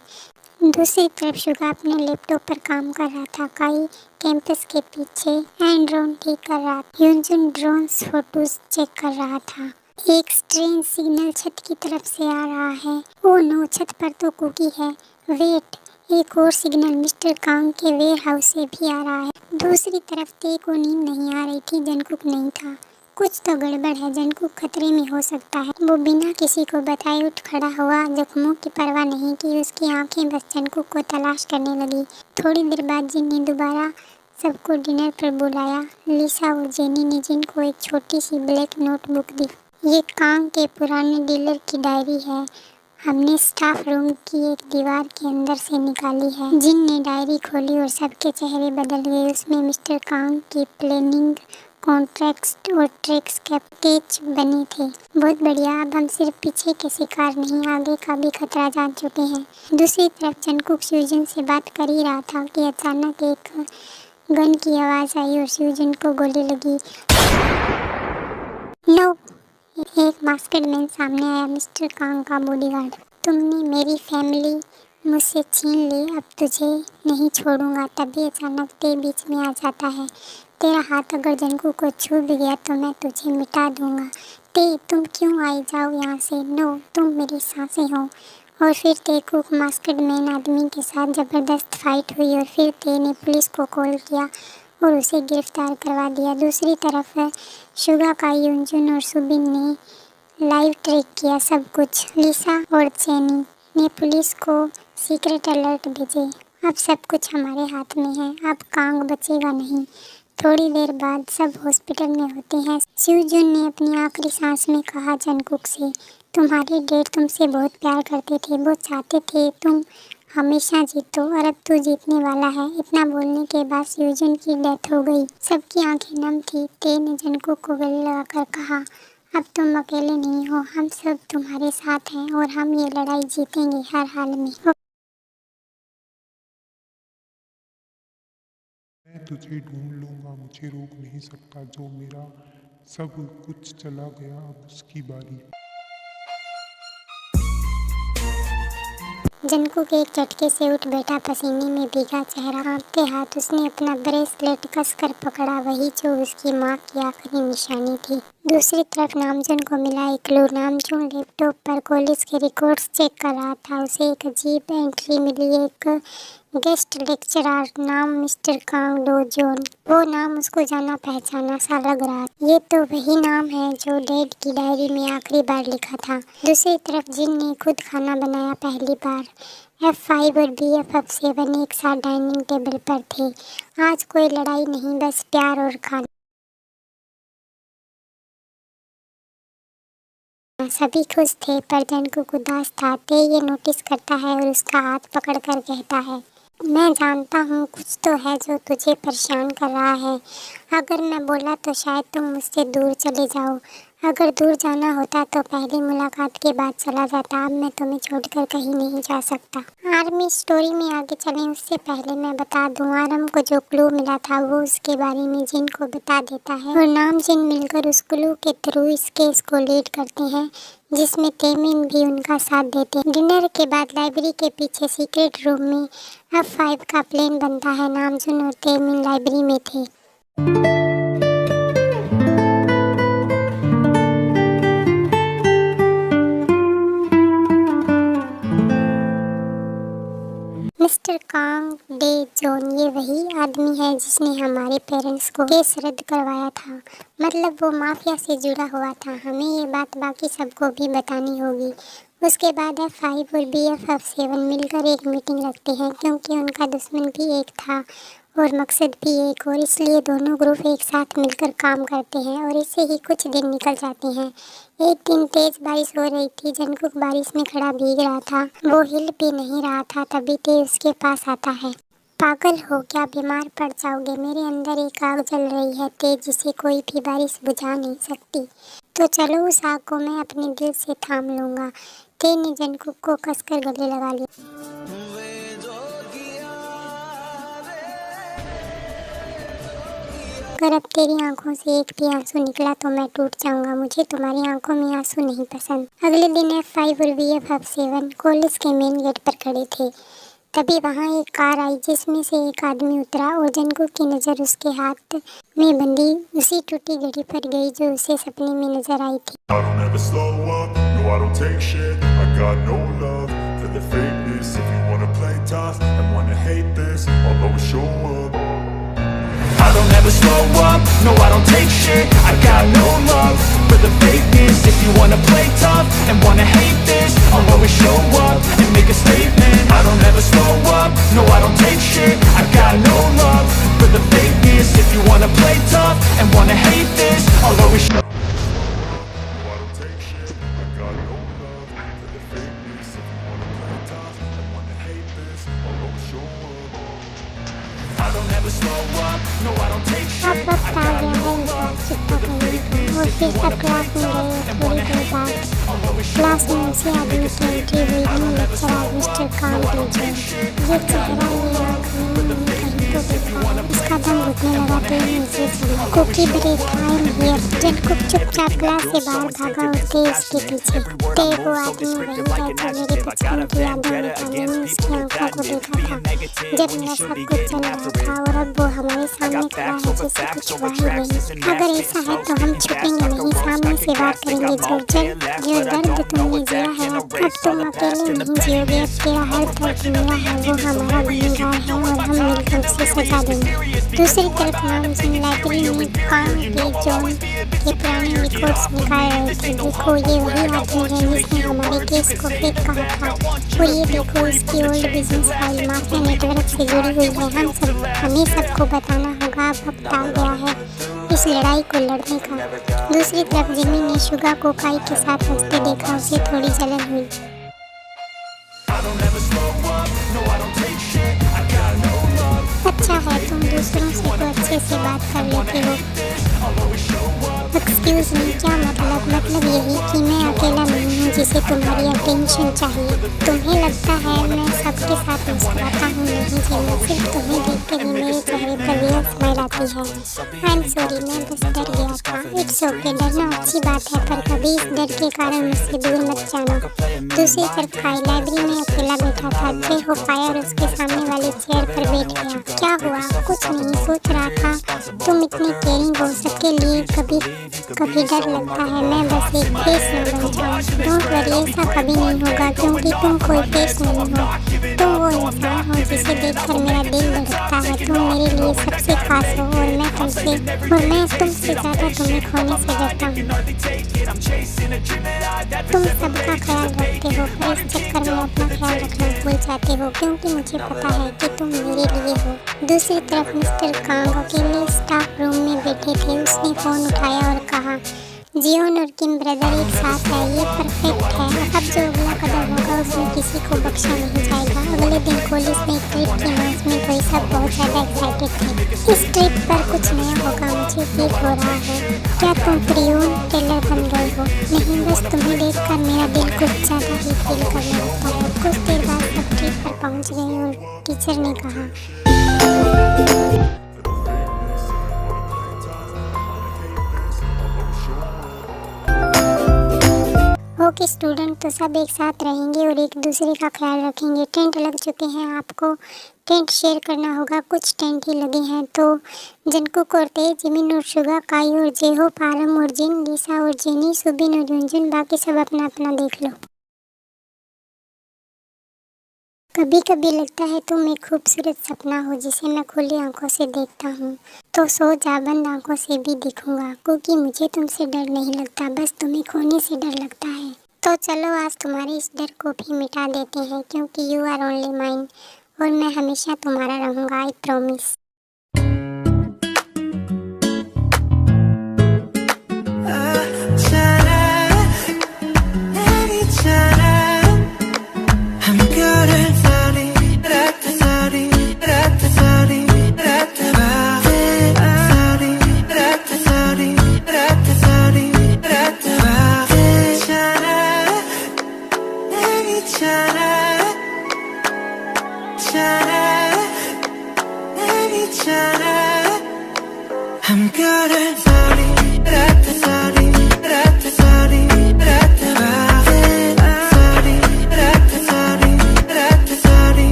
दूसरी तरफ शुगा अपने लैपटॉप पर काम कर रहा था। काई कैंपस के पीछे ड्रोन ठीक कर रहा था। यूनजुन ड्रोन फोटोज चेक कर रहा था। एक स्ट्रेंज सिग्नल छत की तरफ से आ रहा है। ओ नो, छत पर तो कुकी है। वेट, एक और सिग्नल मिस्टर कांग के वेयर हाउस से भी आ रहा है। दूसरी तरफ ते को नींद नहीं आ रही थी, जंगकुक नहीं था। कुछ तो गड़बड़ है, जंगकुक खतरे में हो सकता है। वो बिना किसी को बताए उठ खड़ा हुआ, जख्मों की परवाह नहीं की। उसकी आंखें बस जंगकुक को तलाश करने लगी। थोड़ी देर बाद जिन ने दोबारा सबको डिनर पर बुलाया। लिसा और जेनी ने जिन को एक छोटी सी ब्लैक नोटबुक दी। ये कांग के पुराने डीलर की डायरी है, हमने स्टाफ रूम की एक दीवार के अंदर से निकाली है। जिन ने डायरी खोली और सबके चेहरे बदल गए। उसमें मिस्टर कांग की प्लानिंग, कॉन्ट्रैक्ट्स और ट्रिक्स के पेज बने थे। बहुत बढ़िया, अब हम सिर्फ पीछे के शिकार नहीं, आगे का भी खतरा जान चुके हैं। दूसरी तरफ जंगकुक स्यूजन से बात कर ही रहा था कि अचानक एक गन की आवाज़ आई और स्यूजन को गोली लगी। नो! एक मास्कड मैन सामने आया, मिस्टर कांग का बॉडीगार्ड। तुमने मेरी फैमिली, मुझसे छीन ले, अब तुझे नहीं छोड़ूंगा। तभी अचानक ते बीच में आ जाता है। तेरा हाथ अगर जंकू को छू भी गया तो मैं तुझे मिटा दूंगा। ते, तुम क्यों आई, जाओ यहाँ से। नो, तुम मेरी सांसें हो। और फिर ते को मास्कड मैन आदमी के साथ ज़बरदस्त फाइट हुई और फिर ते ने पुलिस को कॉल किया और उसे गिरफ्तार करवा दिया। दूसरी तरफ शुगा का यूनजुन और सुबिन ने लाइव ट्रैक किया सब कुछ। लिसा और चेनी ने पुलिस को सीक्रेट अलर्ट भेजे। अब सब कुछ हमारे हाथ में है, अब कांग बचेगा नहीं। थोड़ी देर बाद सब हॉस्पिटल में होते हैं। स्यूजुन ने अपनी आखिरी सांस में कहा जंकुक से, तुम्हारे डैड तुमसे बहुत प्यार करते थे, वो चाहते थे तुम हमेशा जीतो और अब तू जीतने वाला है। इतना बोलने के बाद स्यूजुन की डेथ हो गई। सबकी आंखें नम थी। ते ने जंकुक को गले लगाकर कहा, अब तुम अकेले नहीं हो, हम सब तुम्हारे साथ हैं और हम ये लड़ाई जीतेंगे हर हाल में। मैं तुझे ढूंढ लूंगा, मुझे रोक नहीं सकता। जो मेरा सब कुछ चला गया, अब उसकी बारी। जंकुक एक झटके से उठ बैठा, पसीने में भीगा चेहरा, कांपते हाथ। उसने अपना ब्रेसलेट कसकर पकड़ा, वही जो उसकी माँ की आखिरी निशानी थी। दूसरी तरफ नामजुन को मिला एक क्लू। नामजुन लैपटॉप पर कॉलेज के रिकॉर्ड्स चेक कर रहा था। उसे एक अजीब एंट्री मिली, एक गेस्ट लेक्चरर नाम मिस्टर कांग डो जोन। वो नाम उसको जाना पहचाना सा लग रहा। ये तो वही नाम है जो डैड की डायरी में आखिरी बार लिखा था। दूसरी तरफ जिन ने खुद खाना बनाया पहली बार। F5 और BFF7 एक साथ डाइनिंग टेबल पर थे। आज कोई लड़ाई नहीं, बस प्यार और खाना। सभी खुश थे पर जंकुक उदास था। ते ये नोटिस करता है और उसका हाथ पकड़कर कहता है, मैं जानता हूँ कुछ तो है जो तुझे परेशान कर रहा है। अगर मैं बोला तो शायद तुम मुझसे दूर चले जाओ। अगर दूर जाना होता तो पहली मुलाकात के बाद चला जाता। अब मैं तुम्हें छोड़कर कहीं नहीं जा सकता। आर्मी स्टोरी में आगे चलें उससे पहले मैं बता दूं, आरम को जो क्लू मिला था वो उसके बारे में जिन को बता देता है और नाम जिन मिलकर उस क्लू के थ्रू इस केस को लीड करते हैं, जिसमें तेमिन भी उनका साथ देते हैं। डिनर के बाद लाइब्रेरी के पीछे सीक्रेट रूम में F5 का प्लान बनता है। नामजुन और तेमिन लाइब्रेरी में थे। मिस्टर कांग डे जोन ये वही आदमी है जिसने हमारे पेरेंट्स को केस रद्द करवाया था। मतलब वो माफिया से जुड़ा हुआ था। हमें ये बात बाकी सबको भी बतानी होगी। उसके बाद F5 और BFF7 मिलकर एक मीटिंग रखते हैं क्योंकि उनका दुश्मन भी एक था और मकसद भी एक, और इसलिए दोनों ग्रुप एक साथ मिलकर काम करते हैं और इससे ही कुछ दिन निकल जाते हैं। एक दिन तेज बारिश हो रही थी। जंकुक बारिश में खड़ा भीग रहा था। वो हिल भी नहीं रहा था। तभी तेज उसके पास आता है। पागल हो क्या, बीमार पड़ जाओगे। मेरे अंदर एक आग जल रही है तेज, जिसे कोई भी बारिश बुझा नहीं सकती। तो चलो उस आग को मैं अपने दिल से थाम लूँगा। ते ने जंकुक को कसकर गले लगा लिया। अगर अब तेरी आंखों से एक भी आंसू निकला तो मैं टूट जाऊंगा। मुझे तुम्हारी आंखों में आंसू नहीं पसंद। अगले दिन F5 और BFF7 कॉलेज के मेन गेट पर खड़े थे। तभी वहाँ एक कार आई जिसमें से एक आदमी उतरा और जंकुक की नज़र उसके हाथ में बंधी उसी टूटी घड़ी पर गई जो उसे सपने में नजर आई थी। I don't ever slow up, no I don't take shit. I got no love for the fakeness. If you wanna play tough and wanna hate this, I'll always show up and make a statement. I don't ever slow up, no I don't take shit. I got no love for the fakeness. If you wanna play tough and wanna hate this, I'll always show up. I don't ever slow up, no I don't take shit. अब वक्त आ गया है इस बातचीत का करने का। और फिर सब क्लास में गए। थोड़ी देर बाद क्लास में उसी आदमी की एंट्री हुई। New lecturer mister Kang Dae Jun. ये चेहरा, ये आँख, कहीं तो देखा है, उसका दम घुटने लगा तो नीचे चला। Cookie break time here. Jungkook चुपचाप क्लास से बाहर भागा और तेज के पीछे। वो आदमी वही है जो मेरे बचपन की यादों में था। मैंने उसकी आंखों को देखा था जब मेरा सब कुछ चल रहा था, और अब वो हमारे सामने खड़ा है जैसे कुछ हुआ ही नहीं। अगर ऐसा है तो हम छुपेंगे नहीं, सामने से वार करेंगे। जो दर्द तुमने जिया है अब तुम अकेले नहीं जियोगे। अब तेरा हर दर्द मेरा है, वो हमारा गुनहगार है और हम मिलकर उसे सजा देंगे। दूसरी तरफ नामजिन लाइब्रेरी में काम के जॉन के पुराने रिकॉर्ड्स निकाल रहे थे। देखो ये वही आदमी है जिसने हमारे केस को फेक कहा था, और ये देखो इसकी old business file mafia network से जुड़ी हुई है। हमें सबको बताना होगा, अब वक्त आ गया है इस लड़ाई को लड़ने का। दूसरी तरफ जिमी ने शुगा को काई के साथ हंसते देखा, उसे थोड़ी जलन हुई। अच्छा है तुम दूसरों से तो अच्छे से बात कर लेते हो। एक्सक्यूज मी, क्या मतलब यही कि मैं अकेला नहीं हूँ जिसे तुम्हारी अटेंशन चाहिए। तुम्हें लगता है मैं सबके साथ मुस्कुराता हूँ? नहीं जीना, सिर्फ तुम्हें देखते ही मेरे चेहरे पर रियल स्माइल आती है। आई एम सॉरी, मैं बस डर गया था। इट्स ओके, डरना अच्छी बात है, पर कभी इस डर के कारण मुझसे दूर मत जाना। दूसरी तरफ खाई लाइब्रेरी में अकेला बैठा था। जे हो फायर उसके सामने वाले चेयर पर बैठ गया। क्या हुआ? कुछ नहीं, सोच रहा था तुम इतनी केयरिंग हो, सबके लिए कभी डर लगता है मैं बस एक फेस न बन जाऊँ। डोंट वरी, ऐसा कभी नहीं होगा क्योंकि तुम कोई फेस नहीं हो। तुम वो इंसान हो जिसे देखकर मेरा दिल धड़कता है। तुम मेरे लिए सबसे खास हो और मैं तुमसे ज़्यादा तुम्हें खोने से डरता हूँ। तुम सबका ख्याल रखते हो, पर इस चक्कर में अपना ख्याल रखना भूल जाते हो क्योंकि मुझे पता है कि तुम मेरे लिए हो। दूसरी तरफ मिस्टर कांग अकेले स्टाफ रूम में बैठे थे। उसने फ़ोन उठाया और कहा, जियोन और किम ब्रदर एक साथ है, ये परफेक्ट है। अब जो अगला कदम होगा उसमें किसी को बख्शा नहीं जाएगा। अगले दिन कॉलेज में एक ट्रिप की अनाउंसमेंट हुई, सब बहुत ज़्यादा एक्साइटेड थे। इस ट्रिप पर कुछ नया होगा, मुझे फील हो रहा है। क्या तुम फ्रियोन टेलर बन गए हो? नहीं, बस तुम्हें देखकर मेरा दिल कुछ ज़्यादा ही फील करने लगता है। कुछ देर बाद सब ट्रिप पर पहुँच गए और टीचर ने कहा, ओके स्टूडेंट, तो सब एक साथ रहेंगे और एक दूसरे का ख्याल रखेंगे। टेंट लग चुके हैं, आपको टेंट शेयर करना होगा। कुछ टेंट ही लगे हैं तो जंगकुक और ते, जिमिन और शुगा, काई और जेहो, पारम और जिन, लिसा और जेनी, सुबिन और युनजुन, बाकी सब अपना अपना देख लो। कभी कभी लगता है तुम एक खूबसूरत सपना हो जिसे मैं खुली आंखों से देखता हूँ, तो सो जा, बंद आंखों से भी दिखूंगा क्योंकि मुझे तुमसे डर नहीं लगता, बस तुम्हें खोने से डर लगता है। तो चलो आज तुम्हारे इस डर को भी मिटा देते हैं क्योंकि यू आर ओनली माइन और मैं हमेशा तुम्हारा रहूँगा, आई प्रॉमिस।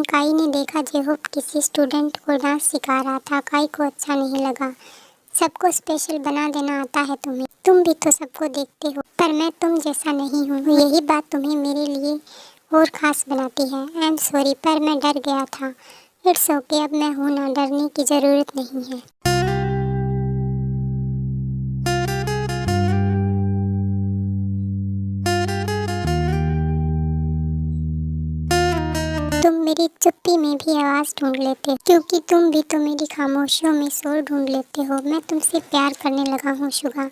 काई ने देखा जेहोप किसी स्टूडेंट को डांस सिखा रहा था। काई को अच्छा नहीं लगा। सबको स्पेशल बना देना आता है तुम्हें, तुम भी तो सबको देखते हो, पर मैं तुम जैसा नहीं हूँ। यही बात तुम्हें मेरे लिए और ख़ास बनाती है। आई एम सॉरी, पर मैं डर गया था। इट्स ओके, अब मैं हूँ ना, डरने की ज़रूरत नहीं है। तुम मेरी चुप्पी में भी आवाज़ ढूंढ लेते हो, क्योंकि तुम भी तो मेरी खामोशियों में शोर ढूंढ लेते हो। मैं तुमसे प्यार करने लगा हूँ शुगा।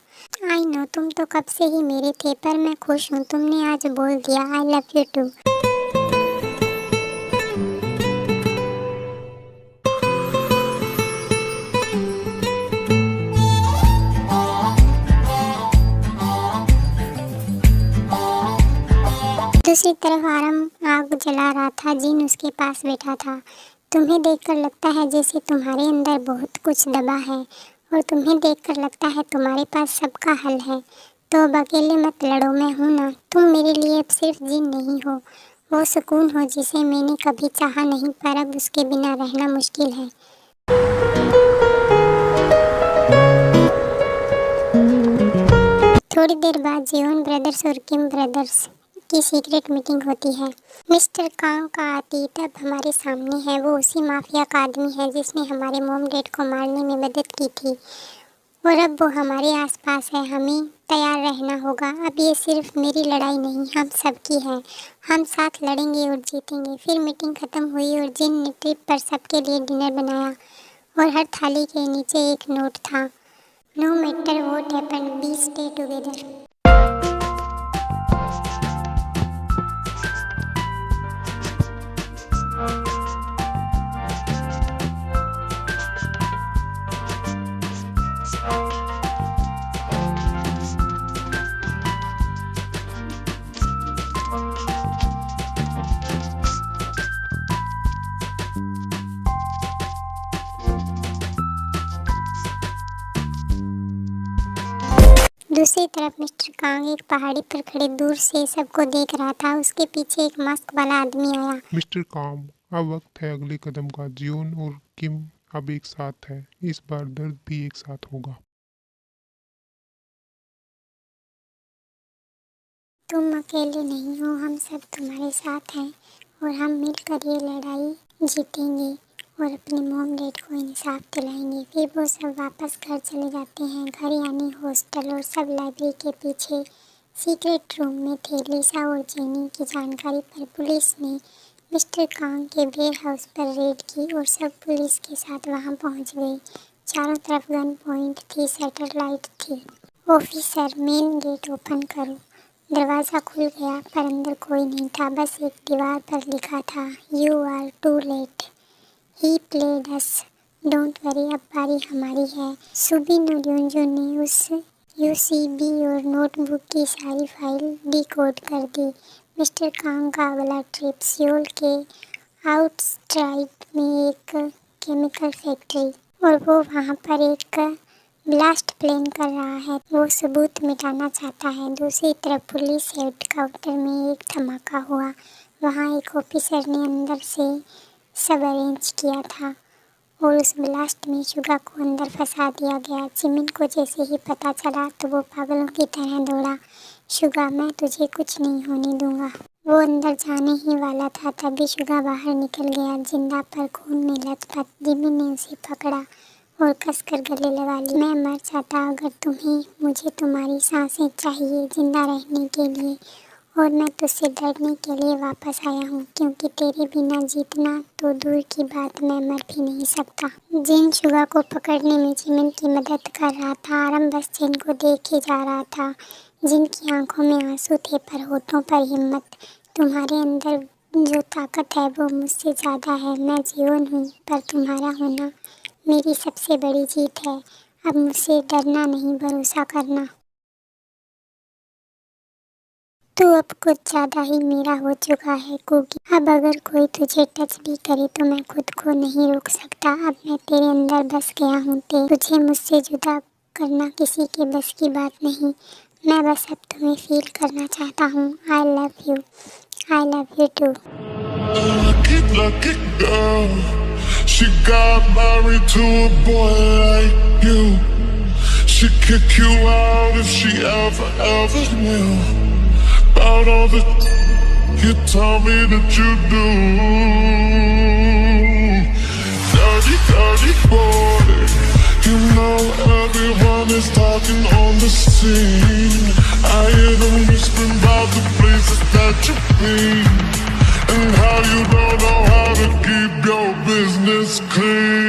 आई नो, तुम तो कब से ही मेरे थे, पर मैं खुश हूँ तुमने आज बोल दिया आई लव यू टू। दूसरी तरफ आरम आग जला रहा था। जिन उसके पास बैठा था। तुम्हें देखकर लगता है जैसे तुम्हारे अंदर बहुत कुछ दबा है, और तुम्हें देखकर लगता है तुम्हारे पास सबका हल है। तो अब अकेले मत लड़ो, मैं हूँ ना। तुम मेरे लिए अब सिर्फ जिन नहीं हो, वो सुकून हो जिसे मैंने कभी चाहा नहीं, पर अब उसके बिना रहना मुश्किल है। थोड़ी देर बाद जियोन ब्रदर्स और किम ब्रदर्स की सीक्रेट मीटिंग होती है। मिस्टर कांग का अतीत अब हमारे सामने है। वो उसी माफिया का आदमी है जिसने हमारे मॉम डैड को मारने में मदद की थी, और अब वो हमारे आसपास है। हमें तैयार रहना होगा। अब ये सिर्फ मेरी लड़ाई नहीं, हम सबकी है। हम साथ लड़ेंगे और जीतेंगे। फिर मीटिंग ख़त्म हुई और जिन ने ट्रिप पर सबके लिए डिनर बनाया, और हर थाली के नीचे एक नोट था। No matter what happened, be stay together. दूसरी तरफ मिस्टर कांग एक पहाड़ी पर खड़े दूर से सबको देख रहा था। उसके पीछे एक मास्क वाला आदमी आया। मिस्टर काम, अब वक्त है अगले कदम का। जियोन और किम अब एक साथ है। इस बार दर्द भी एक साथ होगा। तुम अकेले नहीं हो, हम सब तुम्हारे साथ हैं, और हम मिलकर ये लड़ाई जीतेंगे और अपने मॉम डैड को इंसाफ दिलाएंगे। फिर वो सब वापस घर चले जाते हैं। घर यानी हॉस्टल, और सब लाइब्रेरी के पीछे सीक्रेट रूम में थे। लिसा और जेनी की जानकारी पर पुलिस ने मिस्टर कांग के वेयर हाउस पर रेड की, और सब पुलिस के साथ वहां पहुंच गए। चारों तरफ गन पॉइंट थी, शटर लाइट थी। ऑफिसर, मेन गेट ओपन करो। दरवाज़ा खुल गया, पर अंदर कोई नहीं था। बस एक दीवार पर लिखा था, you are too late, he played us, don't worry, अब बारी हमारी है। सुबिन और युंजो ने उस यूसीबी और नोटबुक की सारी फाइल डिकोड कर दी। मिस्टर कांग का अगला ट्रिप सियोल के आउटस्ट्राइड में एक केमिकल फैक्ट्री, और वो वहाँ पर एक ब्लास्ट प्लान कर रहा है। वो सबूत मिटाना चाहता है। दूसरी तरफ पुलिस हेडक्वार्टर में एक धमाका हुआ। वहाँ एक ऑफिसर ने अंदर से सब अरेंज किया था, और उस ब्लास्ट में शुगा को अंदर फंसा दिया गया। जिमिन को जैसे ही पता चला तो वो पागलों की तरह दौड़ा। शुगा, मैं तुझे कुछ नहीं होने दूंगा। वो अंदर जाने ही वाला था, तभी शुगा बाहर निकल गया, जिंदा पर खून में लथपथ। जिमिन ने उसे पकड़ा और कसकर गले लगा ली। मैं मर जाता अगर तुम्हें मुझे तुम्हारी सांसें चाहिए जिंदा रहने के लिए, और मैं तुझसे डरने के लिए वापस आया हूँ, क्योंकि तेरे बिना जीतना तो दूर की बात, मैं मर भी नहीं सकता। जिन शुगा को पकड़ने में जिमिन की मदद कर रहा था। आरम बस जिन को देख ही जा रहा था। जिनकी आंखों में आंसू थे, पर होठों पर हिम्मत। तुम्हारे अंदर जो ताकत है वो मुझसे ज़्यादा है। मैं जियोन हूँ, पर तुम्हारा होना मेरी सबसे बड़ी जीत है। अब मुझसे डरना नहीं, भरोसा करना। तू अब कुछ ज़्यादा ही मेरा हो चुका है कुकी। अब अगर कोई तुझे टच भी करे तो मैं खुद को नहीं रोक सकता। अब मैं तेरे अंदर बस गया हूँ। तुझे मुझसे जुदा करना किसी के बस की बात नहीं। मैं बस अब तुम्हें फील करना चाहता हूँ। I love you, I love you too. Lucky girl, she got married to a boy like you. She'd kick you out if she ever knew about all the You tell me that you do. Dirty, dirty boy. You know everyone is talking on the scene. I hear them whispering about the places that you've been, and how you don't know how to keep your business clean.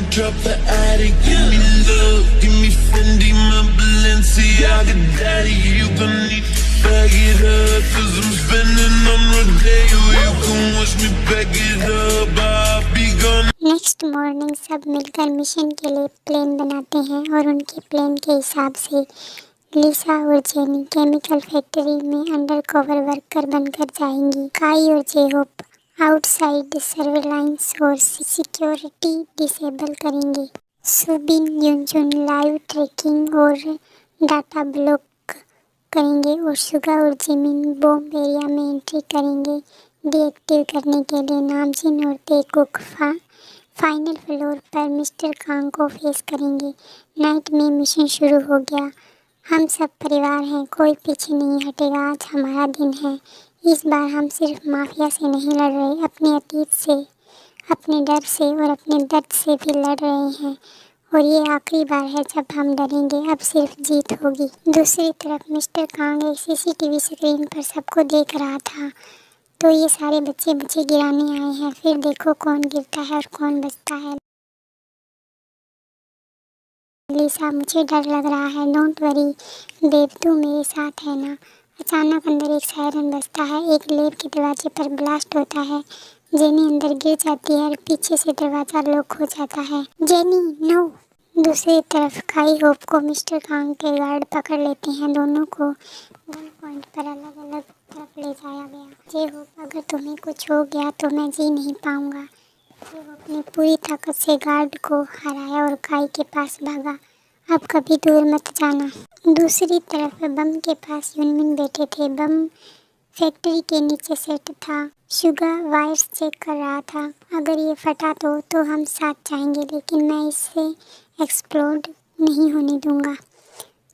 Drop the attic, give me love, give me Fendi, my Balenciaga daddy. You gon' need to bag it up, cause I'm spending on Rodeo. You can watch me back it up, I'll be gone. Next morning सब मिलकर mission के लिए plan बनाते हैं और उनके plan के हिसाब से लिसा और जेनी केमिकल फैक्ट्री में अंडर कवर वर्कर बनकर जाएंगी। काई और जेहोप आउटसाइड सर्वेलाइंस और सिक्योरिटी डिसेबल करेंगे। सुबिन युनजुन लाइव ट्रैकिंग और डाटा ब्लॉक करेंगे और सुगा और जिमिन बॉम्ब एरिया में एंट्री करेंगे डीएक्टिव करने के लिए। नामजिन और तेकुक फाइनल फ्लोर पर मिस्टर कांग को फेस करेंगे। नाइट में मिशन शुरू हो गया। हम सब परिवार हैं, कोई पीछे नहीं हटेगा। आज हमारा दिन है। इस बार हम सिर्फ माफिया से नहीं लड़ रहे, अपने अतीत से, अपने डर से और अपने दर्द से भी लड़ रहे हैं। और ये आखिरी बार है जब हम डरेंगे, अब सिर्फ जीत होगी। दूसरी तरफ मिस्टर कांग एक सीसीटीवी स्क्रीन पर सबको देख रहा था। तो ये सारे बच्चे गिराने आए हैं, फिर देखो कौन गिरता है और कौन बचता है। लिसा, मुझे डर लग रहा है। डोंट वरी बेब, तू मेरे साथ है ना। अचानक अंदर एक सायरन बजता है। एक लैब के दरवाजे पर ब्लास्ट होता है। जेनी अंदर गिर जाती है और पीछे से दरवाज़ा लॉक हो जाता है। Jennie no. दूसरी तरफ काई होप को मिस्टर कांग के गार्ड पकड़ लेते हैं। दोनों को गन पॉइंट पर अलग अलग तरफ ले जाया गया। जे होप, अगर तुम्हें कुछ हो गया तो मैं जी नहीं पाऊंगा। जे होप ने पूरी ताकत से गार्ड को हराया और काई के पास भागा। अब कभी दूर मत जाना। दूसरी तरफ बम के पास यूनमिन बैठे थे। बम फैक्ट्री के नीचे सेट था। शुगा वायर्स चेक कर रहा था। अगर ये फटा तो हम साथ जाएंगे, लेकिन मैं इसे एक्सप्लोड नहीं होने दूंगा।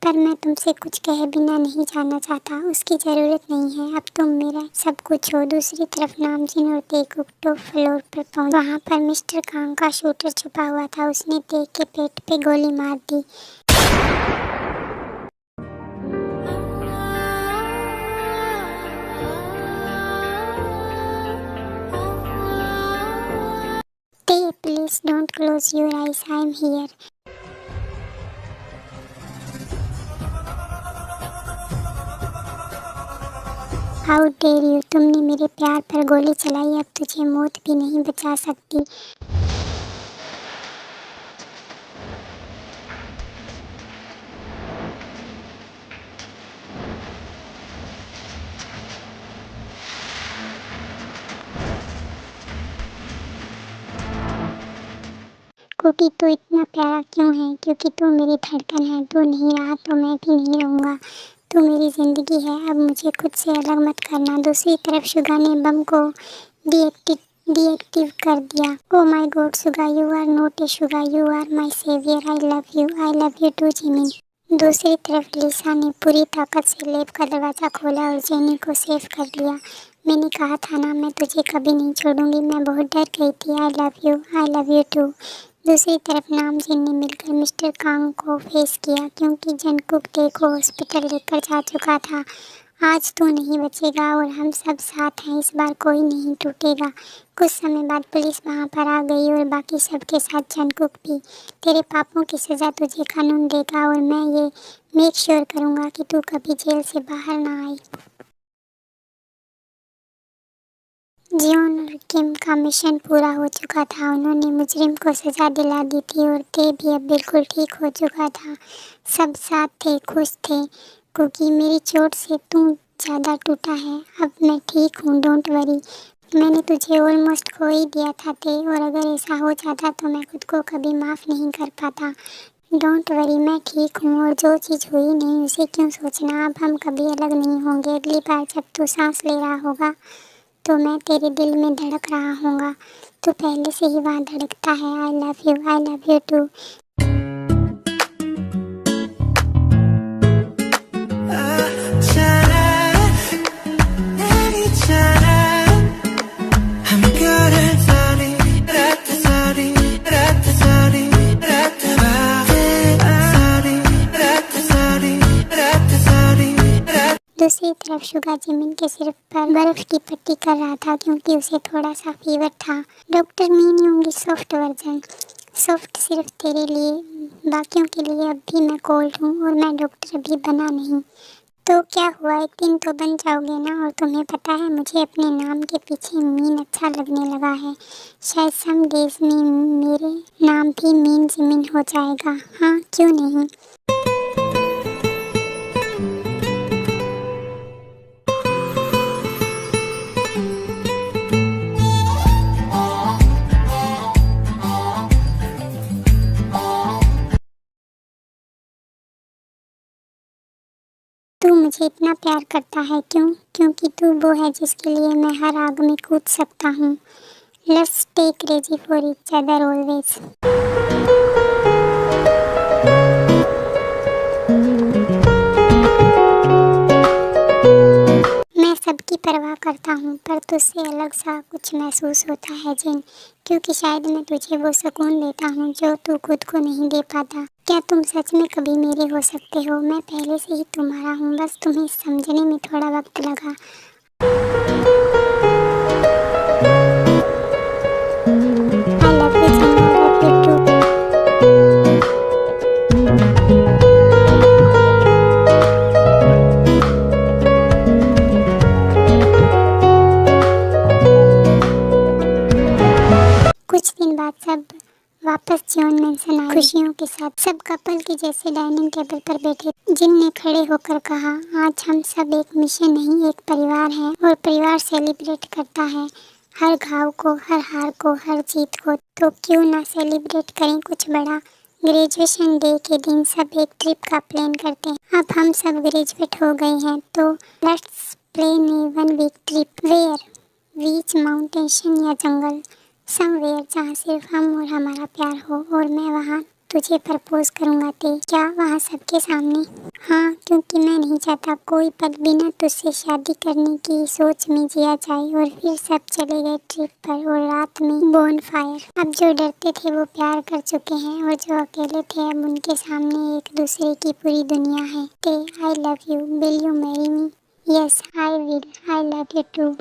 पर मैं तुमसे कुछ कहे बिना नहीं जाना चाहता। उसकी ज़रूरत नहीं है, अब तुम मेरा सब कुछ हो। दूसरी तरफ नामजिन और तेकुक टॉप फ्लोर पर पहुंचे। वहाँ पर मिस्टर कांग का शूटर छुपा हुआ था। उसने तेक के पेट पे गोली मार दी। Please don't close your eyes. I am here. How dare you! तुमने मेरे प्यार पर गोली चलाई, अब तुझे मौत भी नहीं बचा सकती। क्योंकि तू इतना प्यारा क्यों है? क्योंकि तू मेरी धड़कन है। तू नहीं रहा तो मैं भी नहीं रहूँगा। तू मेरी ज़िंदगी है। अब मुझे खुद से अलग मत करना। दूसरी तरफ शुगा ने बम को डीएक्टिव कर दिया। Oh my god Suga, you are not a Suga, you are my saviour. I love you too Jimin. दूसरी तरफ लिसा ने पूरी ताकत से लैब का दरवाज़ा खोला और जेनी को सेव कर लिया। मैंने कहा था ना, मैं तुझे कभी नहीं छोड़ूंगी। मैं बहुत डर गई थी। I love you too. दूसरी तरफ नामजिन ने मिलकर मिस्टर कांग को फेस किया, क्योंकि जंगकुक डे को हॉस्पिटल लेकर जा चुका था। आज तू नहीं बचेगा और हम सब साथ हैं। इस बार कोई नहीं टूटेगा। कुछ समय बाद पुलिस वहाँ पर आ गई और बाकी सबके साथ जंगकुक भी। तेरे पापों की सज़ा तुझे कानून देगा और मैं ये मेक श्योर करूँगा कि तू कभी जेल से बाहर ना आए। जियोन और किम का मिशन पूरा हो चुका था। उन्होंने मुजरिम को सज़ा दिला दी थी और ते भी अब बिल्कुल ठीक हो चुका था। सब साथ थे, खुश थे, क्योंकि मेरी चोट से तू ज़्यादा टूटा है। अब मैं ठीक हूँ, डोंट वरी। मैंने तुझे ऑलमोस्ट खो ही दिया था ते, और अगर ऐसा हो जाता तो मैं खुद को कभी माफ़ नहीं कर पाता। डोंट वरी, मैं ठीक हूँ, और जो चीज़ हुई नहीं उसे क्यों सोचना। अब हम कभी अलग नहीं होंगे। अगली बार जब तू सांस ले रहा होगा तो मैं तेरे दिल में धड़क रहा होगा। तो पहले से ही वहाँ धड़कता है। I love you too. दूसरी तरफ शुगा जिमिन के सिर पर बर्फ की पट्टी कर रहा था, क्योंकि उसे थोड़ा सा फीवर था। डॉक्टर मीन होंगी सॉफ्ट वर्जन। सॉफ्ट सिर्फ तेरे लिए, बाकियों के लिए अब भी मैं कोल्ड हूँ, और मैं डॉक्टर अभी बना नहीं। तो क्या हुआ, एक दिन तो बन जाओगे ना। और तुम्हें पता है, मुझे अपने नाम के पीछे मीन अच्छा लगने लगा है। शायद सम डेज में मेरे नाम भी मीन जिमिन हो जाएगा। हाँ, क्यों नहीं। तू मुझे इतना प्यार करता है क्यों? क्योंकि तू वो है जिसके लिए मैं हर आग में कूद सकता हूँ। Let's stay crazy for each other always. मैं सबकी परवाह करता हूँ, पर तुझसे अलग सा कुछ महसूस होता है जिन, क्योंकि शायद मैं तुझे वो सुकून देता हूँ जो तू खुद को नहीं दे पाता। क्या तुम सच में कभी मेरे हो सकते हो? मैं पहले से ही तुम्हारा हूँ, बस तुम्हें समझने में थोड़ा वक्त लगा। I love you Jin, I love you too। कुछ दिन बाद सब वापस जियोन मेंशन आए, खुशियों के साथ। सब कपल के जैसे डाइनिंग टेबल पर बैठे। जिन ने खड़े होकर कहा, आज हम सब एक मिशन नहीं, एक परिवार है, और परिवार सेलिब्रेट करता है हर घाव को, हर हार को, हर जीत को। तो क्यों ना सेलिब्रेट करें कुछ बड़ा। ग्रेजुएशन डे के दिन सब एक ट्रिप का प्लान करते हैं। अब हम सब ग्रेजुएट हो गए हैं, तो let's plan a 1 week trip. Where? Beach, mountain या जंगल? समवेयर जहाँ सिर्फ हम और हमारा प्यार हो, और मैं वहाँ तुझे प्रपोज करूँगा ते। क्या वहाँ सबके सामने? हाँ, क्योंकि मैं नहीं चाहता कोई पल बिना तुझसे शादी करने की सोच में जिया जाए। और फिर सब चले गए ट्रिप पर, और रात में बोन फायर। अब जो डरते थे वो प्यार कर चुके हैं, और जो अकेले थे अब उनके सामने एक दूसरे की पूरी दुनिया है। ते, I love you, will you marry me? Yes I will, I love you to.